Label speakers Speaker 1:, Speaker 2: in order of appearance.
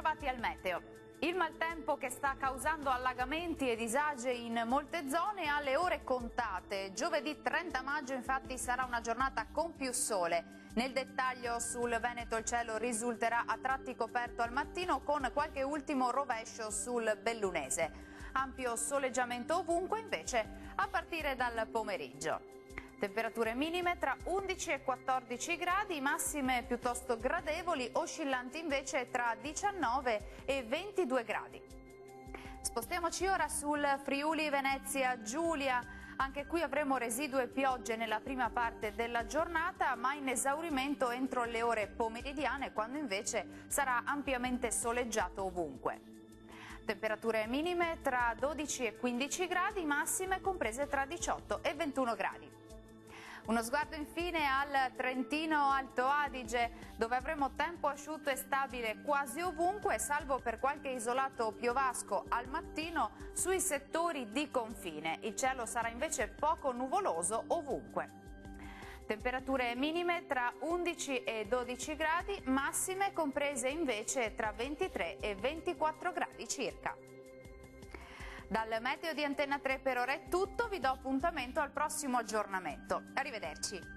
Speaker 1: Bentrovati al meteo. Il maltempo che sta causando allagamenti e disagi in molte zone ha le ore contate. Giovedì 30 maggio infatti sarà una giornata con più sole. Nel dettaglio sul Veneto il cielo risulterà a tratti coperto al mattino con qualche ultimo rovescio sul bellunese. Ampio soleggiamento ovunque invece a partire dal pomeriggio. Temperature minime tra 11 e 14 gradi, massime piuttosto gradevoli, oscillanti invece tra 19 e 22 gradi. Spostiamoci ora sul Friuli Venezia Giulia. Anche qui avremo residue piogge nella prima parte della giornata, ma in esaurimento entro le ore pomeridiane, quando invece sarà ampiamente soleggiato ovunque. Temperature minime tra 12 e 15 gradi, massime comprese tra 18 e 21 gradi. Uno sguardo infine al Trentino Alto Adige, dove avremo tempo asciutto e stabile quasi ovunque, salvo per qualche isolato piovasco al mattino sui settori di confine. Il cielo sarà invece poco nuvoloso ovunque. Temperature minime tra 11 e 12 gradi, massime comprese invece tra 23 e 24 gradi circa. Dal meteo di Antenna 3 per ora è tutto, vi do appuntamento al prossimo aggiornamento. Arrivederci.